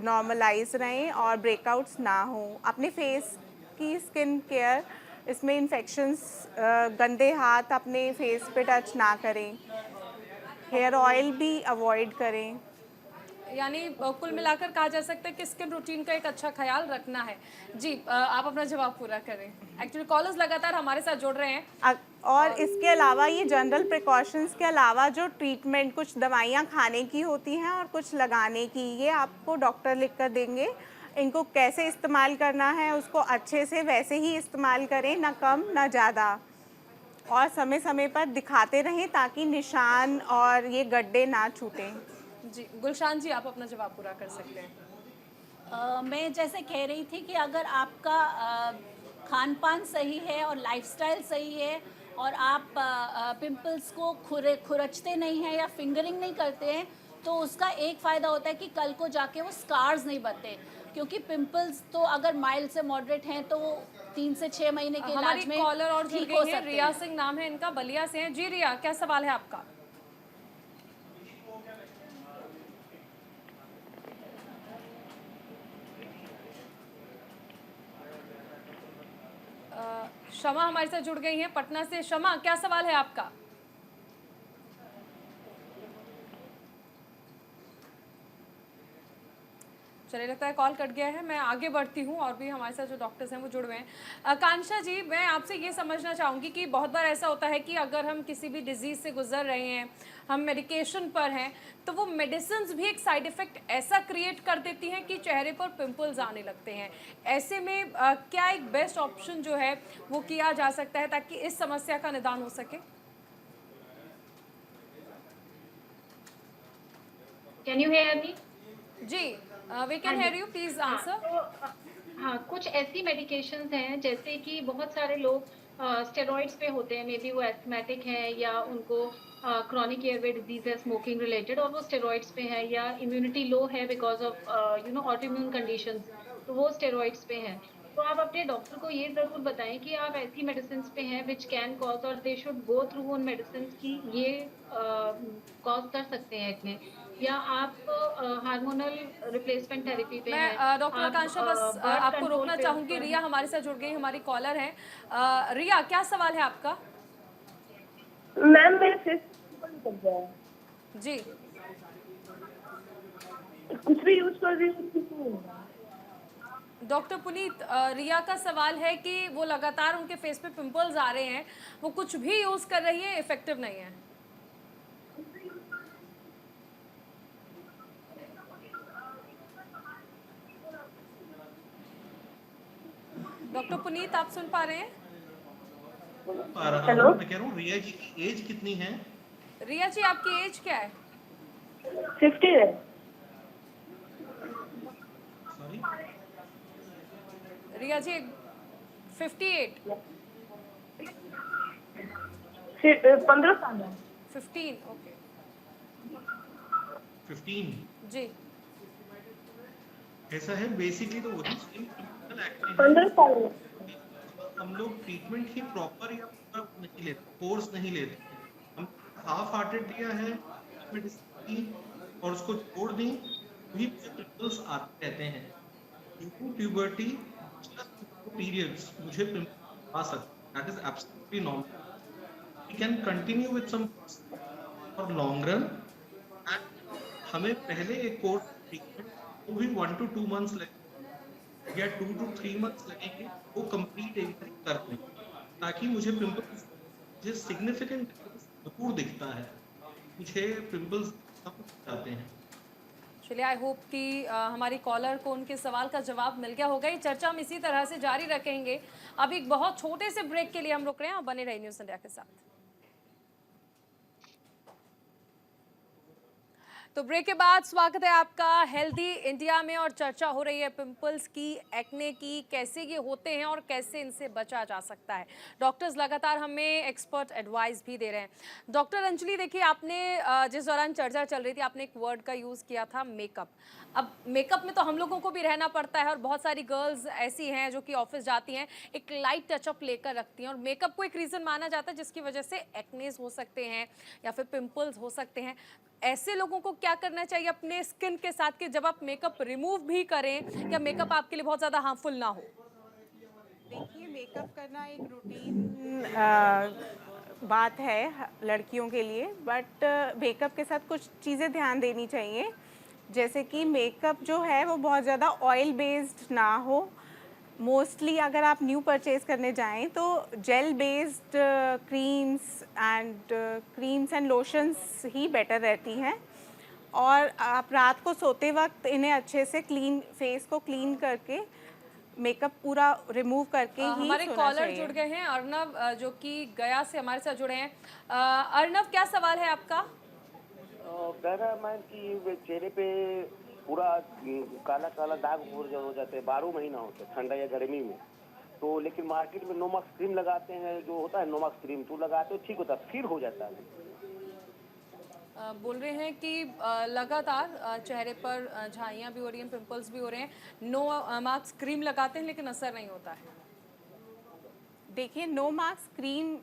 नॉर्मलाइज रहें और ब्रेकआउट्स ना हो। अपने फेस की स्किन केयर, इसमें इन्फेक्शंस, गंदे हाथ अपने फेस पे टच ना करें। हेयर ऑयल भी अवॉइड करें। यानी कुल मिलाकर कहा जा सकता है कि स्किन रूटीन का एक अच्छा ख्याल रखना है। जी आप अपना जवाब पूरा करें। एक्चुअली कॉलर्स लगातार हमारे साथ जुड़ रहे हैं। और इसके अलावा ये जनरल प्रिकॉशंस के अलावा जो ट्रीटमेंट, कुछ दवाइयाँ खाने की होती हैं और कुछ लगाने की, ये आपको डॉक्टर लिख कर देंगे। इनको कैसे इस्तेमाल करना है उसको अच्छे से वैसे ही इस्तेमाल करें, ना कम ना ज़्यादा, और समय समय पर दिखाते रहें ताकि निशान और ये गड्ढे ना छूटें। जी गुलशान जी, आप अपना जवाब पूरा कर सकते हैं। मैं जैसे कह रही थी कि अगर आपका खान पान सही है और लाइफस्टाइल सही है और आप पिंपल्स को खुरचते नहीं हैं या फिंगरिंग नहीं करते हैं, तो उसका एक फ़ायदा होता है कि कल को जाके वो स्कार्स नहीं बनते, क्योंकि पिंपल्स तो अगर माइल्ड से मॉडरेट हैं तो वो 3 से 6 महीने के इलाज में कॉलर और जुड़ ठीक हो गई है। सकते हैं। रिया सिंह नाम है इनका, बलिया से हैं। जी रिया, क्या सवाल है आपका? शमा हमारे साथ जुड़ गई हैं पटना से। शमा, क्या सवाल है आपका? चलिए, लगता है कॉल कट गया है। मैं आगे बढ़ती हूँ और भी हमारे साथ जो डॉक्टर्स हैं वो जुड़ हुए हैं। कांक्षा जी, मैं आपसे ये समझना चाहूँगी कि बहुत बार ऐसा होता है कि अगर हम किसी भी डिजीज़ से गुजर रहे हैं, हम मेडिकेशन पर हैं, तो वो मेडिसिन्स भी एक साइड इफ़ेक्ट ऐसा क्रिएट कर देती हैं कि चेहरे पर पिंपल्स आने लगते हैं। ऐसे में क्या एक बेस्ट ऑप्शन जो है वो किया जा सकता है ताकि इस समस्या का निदान हो सके? Can you hear me? जी, we can hear you, please answer. हाँ, कुछ ऐसी मेडिकेशंस हैं जैसे कि बहुत सारे लोग स्टेरॉइड्स पे होते हैं, मे बी वो एस्थमेटिक हैं या उनको क्रॉनिक एयरवे डिजीज है स्मोकिंग रिलेटेड, और वो स्टेरॉइड्स पे है, या इम्यूनिटी लो है बिकॉज ऑफ ऑटोइम्यून कंडीशंस, तो वो स्टेरॉइड्स पे हैं। तो आप अपने डॉक्टर को ये ज़रूर बताएं कि आप ऐसी मेडिसिन पे हैं विच कैन कॉज, और दे शुड गो थ्रू उन मेडिसिन की ये कॉज कर सकते हैं एक्ने, या आप हार्मोनल रिप्लेसमेंट थेरेपी पे हैं। मैं डॉक्टर आकांक्षा बस आपको रोकना चाहूँगी। रिया हमारे साथ जुड़ गई, हमारी कॉलर है। रिया, क्या सवाल है आपका? मैम, मेरे फेस पर निकल गया है। जी, कुछ भी यूज कर रही हूँ कुछ नहीं होगा। डॉक्टर पुनीत, रिया का सवाल है कि वो लगातार उनके फेस पे पिंपल्स आ रहे हैं, वो कुछ भी यूज कर रही है, इफेक्टिव नहीं है। डॉक्टर पुनीत, आप सुन पा रहे हैं? हेलो, मैं कह रहा हूँ रिया जी की एज कितनी है? रिया जी, आपकी एज क्या है? 50 है। सॉरी, रिया जी 58। 15 साल है। 15, ओके 15। जी। ऐसा है बेसिकली, तो वही सेम 15 साल है। हम लोग ट्रीटमेंट ही प्रॉपर या पूरा नहीं लेते, कोर्स नहीं लेते। हम हाफ हार्टेड दिया है मेडिसिन और उसको छोड़ दी, वही पिंपल्स आते रहते हैं। प्यूबर्टी पीरियड्स मुझे पिंपल्स आ सकते, that is absolutely normal. We can continue with some for long run, and हमें पहले एक कोर्स ट्रीटमेंट वो भी 1 to 2 months लगेगा या 2 to 3 months लगेंगे वो कंप्लीट एवरीथिंग करने, ताकि मुझे पिंपल्स मुझे सिग्निफिकेंट जरूर दिखता है, मुझे पिंपल्स आते हैं। चलिए, आई होप कि हमारी कॉलर को उनके सवाल का जवाब मिल गया होगा। ये चर्चा हम इसी तरह से जारी रखेंगे। अभी एक बहुत छोटे से ब्रेक के लिए हम रुक रहे हैं, आप बने रहिए न्यूज़ इंडिया के साथ। तो ब्रेक के बाद स्वागत है आपका हेल्दी इंडिया में, और चर्चा हो रही है पिंपल्स की, एक्ने की, कैसे ये होते हैं और कैसे इनसे बचा जा सकता है। डॉक्टर्स लगातार हमें एक्सपर्ट एडवाइस भी दे रहे हैं। डॉक्टर अंजलि, देखिए, आपने जिस दौरान चर्चा चल रही थी आपने एक वर्ड का यूज़ किया था, मेकअप। अब मेकअप में तो हम लोगों को भी रहना पड़ता है, और बहुत सारी गर्ल्स ऐसी हैं जो कि ऑफिस जाती हैं, एक लाइट टचअप लेकर रखती हैं, और मेकअप को एक रीज़न माना जाता है जिसकी वजह से एक्नेस हो सकते हैं या फिर पिंपल्स हो सकते हैं। ऐसे लोगों को क्या करना चाहिए अपने स्किन के साथ कि जब आप मेकअप रिमूव भी करें, या मेकअप आपके लिए बहुत ज़्यादा हार्मफुल ना हो? देखिए, मेकअप करना एक रूटीन बात है लड़कियों के लिए, बट मेकअप के साथ कुछ चीज़ें ध्यान देनी चाहिए, जैसे कि मेकअप जो है वो बहुत ज़्यादा ऑयल बेस्ड ना हो। मोस्टली अगर आप न्यू परचेज़ करने जाएं तो gel based creams and lotions he better रहती हैं, और आप रात को सोते वक्त इन्हें अच्छे से फेस को क्लीन करके मेकअप पूरा रिमूव करके ही हमारे सोना कॉलर चाहिए। जुड़ गए हैं, अर्नव, जो कि गया से हमारे साथ जुड़े हैं। अर्नव, क्या सवाल है आपका? कह रहा है मैं कि चेहरे पे पूरा काला काला दाग हो जाते हैं, 12 महीना होते हैं, ठंडा या गर्मी में। तो लेकिन मार्केट में नोमैक्स क्रीम लगाते हैं, जो होता है नोमैक्स क्रीम, तो लगाते हो ठीक होता है, फिर हो जाता है। बोल रहे हैं कि लगातार चेहरे पर झाइयाँ भी हो रही हैं, पिंपल्स भी हो रहे हैं, नोमैक्स क्रीम लगाते हैं लेकिन असर नहीं होता है। देखिए, नोमैक्स क्रीम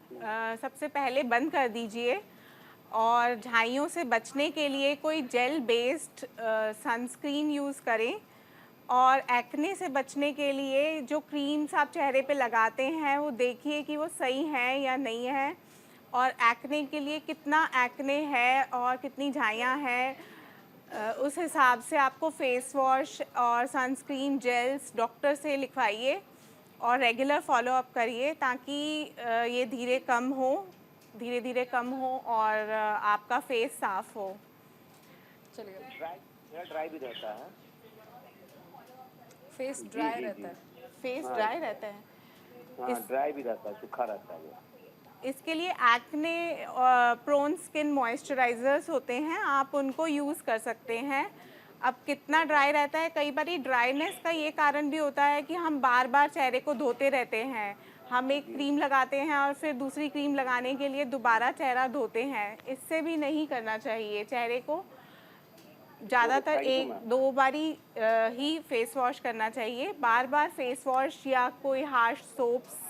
सबसे पहले बंद कर दीजिए, और झाइयों से बचने के लिए कोई जेल बेस्ड सनस्क्रीन यूज़ करें, और एक्ने से बचने के लिए जो क्रीम्स आप चेहरे पे लगाते हैं वो देखिए कि वो सही है या नहीं है, और एक्ने के लिए कितना एक्ने है और कितनी झाइयाँ हैं उस हिसाब से आपको फेस वॉश और सनस्क्रीन जेल्स डॉक्टर से लिखवाइए और रेगुलर फॉलो अप करिए, ताकि ये धीरे धीरे कम हो और आपका फेस साफ हो। चलिए, ड्राई भी रहता है, फेस ड्राई रहता है, फेस ड्राई रहता है, हाँ, ड्राई भी रहता है, सूखा रहता है। इसके लिए एक्ने प्रोन स्किन मॉइस्चराइजर्स होते हैं, आप उनको यूज़ कर सकते हैं। अब कितना ड्राई रहता है, कई बार ड्राइनेस का ये कारण भी होता है कि हम बार बार चेहरे को धोते रहते हैं, हम एक क्रीम लगाते हैं और फिर दूसरी क्रीम लगाने के लिए दोबारा चेहरा धोते हैं, इससे भी नहीं करना चाहिए। चेहरे को ज़्यादातर 1-2 बारी ही फेस वॉश करना चाहिए, बार बार फेस वॉश या कोई हार्श सोप्स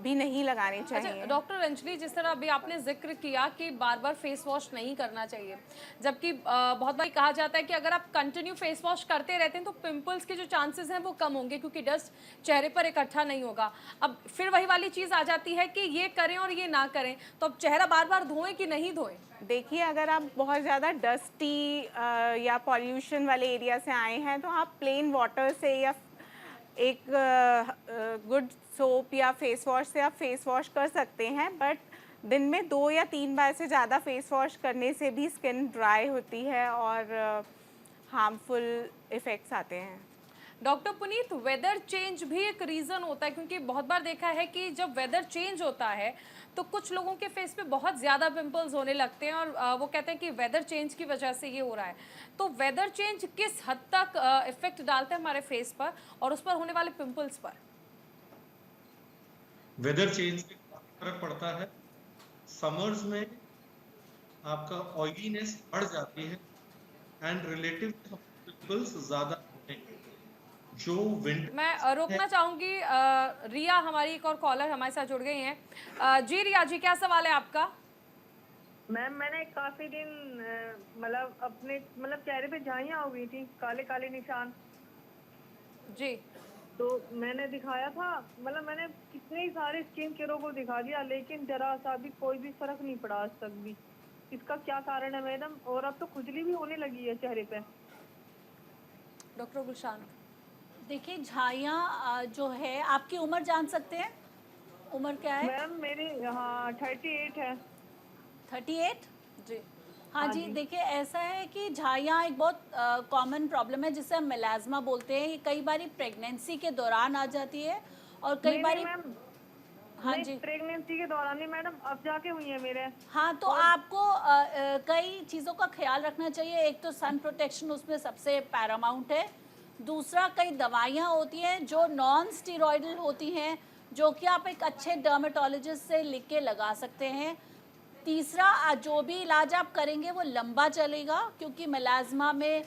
भी नहीं लगाने चाहिए। अच्छा डॉक्टर अंजलि, जिस तरह अभी आपने जिक्र किया कि बार बार फेस वॉश नहीं करना चाहिए, जबकि बहुत बार कहा जाता है कि अगर आप कंटिन्यू फेस वॉश करते रहते हैं तो पिंपल्स के जो चांसेस हैं वो कम होंगे, क्योंकि डस्ट चेहरे पर इकट्ठा नहीं होगा। अब फिर वही वाली चीज़ आ जाती है कि ये करें और ये ना करें, तो अब चेहरा बार बार धोएं कि नहीं धोएं? देखिए, अगर आप बहुत ज़्यादा डस्टी या पॉल्यूशन वाले एरिया से आए हैं तो आप प्लेन वाटर से या एक गुड सोप या फेस वॉश से आप फेस वॉश कर सकते हैं, बट दिन में 2 या 3 बार से ज़्यादा फेस वॉश करने से भी स्किन ड्राई होती है और हार्मफुल इफ़ेक्ट्स आते हैं। डॉक्टर पुनीत, वेदर चेंज भी एक रीज़न होता है, क्योंकि बहुत बार देखा है कि जब वेदर चेंज होता है तो कुछ लोगों के फेस पे बहुत ज़्यादा पिंपल्स होने लगते हैं और वो कहते हैं कि वेदर चेंज की वजह से ये हो रहा है। तो वेदर चेंज किस हद तक इफेक्ट डालता है हमारे फेस पर और उस पर होने वाले पिंपल्स पर? वेदर चेंज से काफी फर्क पड़ता है। समर्स में आपका ऑयलीनेस बढ़ जाती है एंड रिलेटिव पिंपल्स ज्यादा होते हैं। जो विंटर मैं रोकना चाहूंगी, रिया हमारी एक और कॉलर हमारे साथ जुड़ गई हैं। जी रिया जी, क्या सवाल है आपका? मैम, मैंने काफी दिन मतलब अपने चेहरे पे झाइयाँ हो गई थी, काले काले निशान जी। तो मैंने दिखाया था, मैंने कितने ही सारे स्किन केयरों को दिखा दिया, लेकिन जरा सा भी कोई भी फर्क नहीं पड़ा आज तक भी। इसका क्या कारण है मैडम? और अब तो खुजली भी होने लगी है चेहरे पे। डॉक्टर गुलशान, देखिए झाइयाँ जो है, आपकी उम्र जान सकते हैं? उम्र क्या है मैम मेरी 38 है। 38? जी। हाँ जी, देखिए ऐसा है कि झाइयाँ एक बहुत कॉमन प्रॉब्लम है जिसे हम मेलाज्मा बोलते हैं। ये कई बारी प्रेगनेंसी के दौरान आ जाती है और कई बारी हाँ जी, प्रेगनेंसी के दौरान ही मैडम, अब जाके हुई है मेरे। हाँ, तो आपको कई चीज़ों का ख्याल रखना चाहिए। एक तो सन प्रोटेक्शन उसमें सबसे पैरामाउंट है। दूसरा, कई दवाइयाँ होती हैं जो नॉन स्टेरॉइडल होती हैं, जो कि आप एक अच्छे डर्मेटोलॉजिस्ट से लिख के लगा सकते हैं। तीसरा, जो भी इलाज आप करेंगे वो लंबा चलेगा, क्योंकि मेलाज्मा में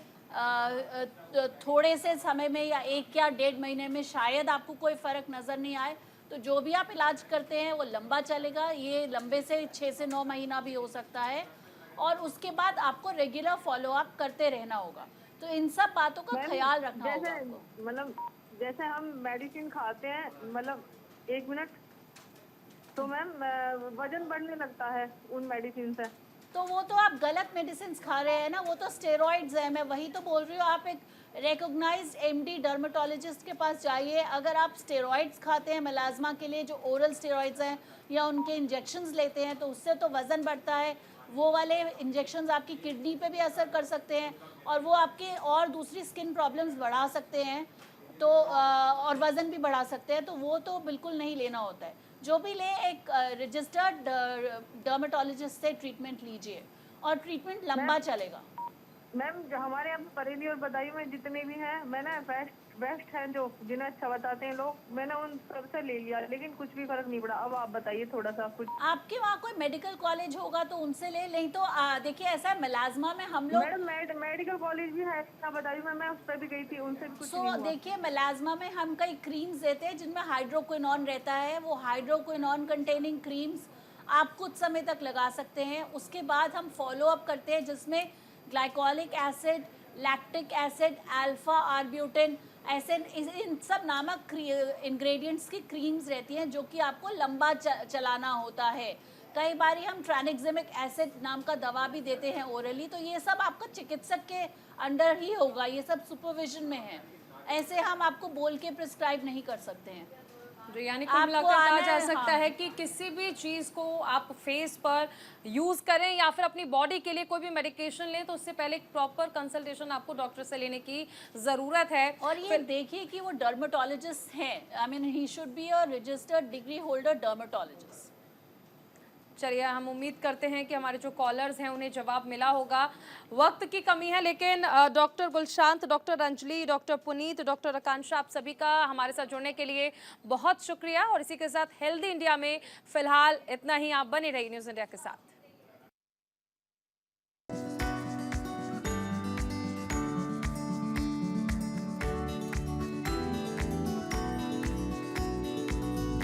थोड़े से समय में या 1 या 1.5 महीने में शायद आपको कोई फ़र्क नज़र नहीं आए। तो जो भी आप इलाज करते हैं वो लंबा चलेगा, ये लंबे से 6 से 9 महीना भी हो सकता है, और उसके बाद आपको रेगुलर फॉलोअप करते रहना होगा। तो इन सब बातों का ख्याल रखना होगा आपको। जैसे हम मेडिसिन खाते हैं, 1 मिनट, तो मैम वजन बढ़ने लगता है उन मेडिसिन से। तो वो तो आप गलत मेडिसिन खा रहे हैं ना, वो तो स्टेरॉइड्स हैं। मैं वही तो बोल रही हूँ, आप एक रिकॉग्नाइज्ड एमडी डर्मेटोलॉजिस्ट के पास जाइए। अगर आप स्टेरॉइड्स खाते हैं मेलाज्मा के लिए, जो ओरल स्टेरॉइड्स हैं, या उनके इंजेक्शंस लेते हैं, तो उससे तो वज़न बढ़ता है। वो वाले इंजेक्शंस आपकी किडनी पे भी असर कर सकते हैं और वो आपके और दूसरी स्किन प्रॉब्लम्स बढ़ा सकते हैं, तो और वज़न भी बढ़ा सकते हैं। तो वो तो बिल्कुल नहीं लेना होता है। जो भी ले, एक रजिस्टर्ड डर्मेटोलॉजिस्ट से ट्रीटमेंट लीजिए और ट्रीटमेंट लंबा चलेगा। मैम, जो हमारे यहाँ बरेली और बदायूं में जितने भी हैं, मैंने बेस्ट हैं जो जिन्हें अच्छा बताते हैं लोग, मैंने उन सबसे ले लिया, लेकिन कुछ भी फर्क नहीं पड़ा। अब आप बताइए थोड़ा सा कुछ। आपके वहाँ कोई मेडिकल कॉलेज होगा तो उनसे ले, नहीं तो देखिए ऐसा है, मेलाज्मा में हम लोग मैडम मेडिकल कॉलेज भी है बदायूं में, मैं उस पर भी गई थी, उनसे भी कुछ नहीं हुआ। देखिए मेलाज्मा में हम कई क्रीम्स देते हैं जिनमें हाइड्रोक्विनोन रहता है। वो हाइड्रोक्विनोन कंटेनिंग क्रीम्स आप कुछ समय तक लगा सकते हैं। उसके बाद हम फॉलो अप करते हैं, जिसमें glycolic acid, lactic acid, alpha arbutin, ऐसे इन सब नामक इंग्रेडिएंट्स की क्रीम्स रहती हैं, जो कि आपको लंबा चलाना होता है। कई बारी हम ट्रानिक्सिमिक एसिड नाम का दवा भी देते हैं ओरली। तो ये सब आपका चिकित्सक के अंडर ही होगा, ये सब सुपरविजन में है। ऐसे हम आपको बोल के प्रिस्क्राइब नहीं कर सकते हैं। यानी कुल मिलाकर कहा जा सकता है कि किसी भी चीज़ को आप फेस पर यूज़ करें या फिर अपनी बॉडी के लिए कोई भी मेडिकेशन लें, तो उससे पहले एक प्रॉपर कंसल्टेशन आपको डॉक्टर से लेने की ज़रूरत है। और ये देखिए कि वो डर्मेटोलॉजिस्ट हैं, I mean he should be a registered degree holder dermatologist. चलिए, हम उम्मीद करते हैं कि हमारे जो कॉलर्स हैं उन्हें जवाब मिला होगा। वक्त की कमी है, लेकिन doctor Gulshant, doctor Anjali, doctor Puneet, doctor Akanksha, आप सभी का हमारे साथ जुड़ने के लिए बहुत शुक्रिया। और इसी के साथ हेल्दी इंडिया में फिलहाल इतना ही। आप बने रहिए न्यूज़ इंडिया के साथ।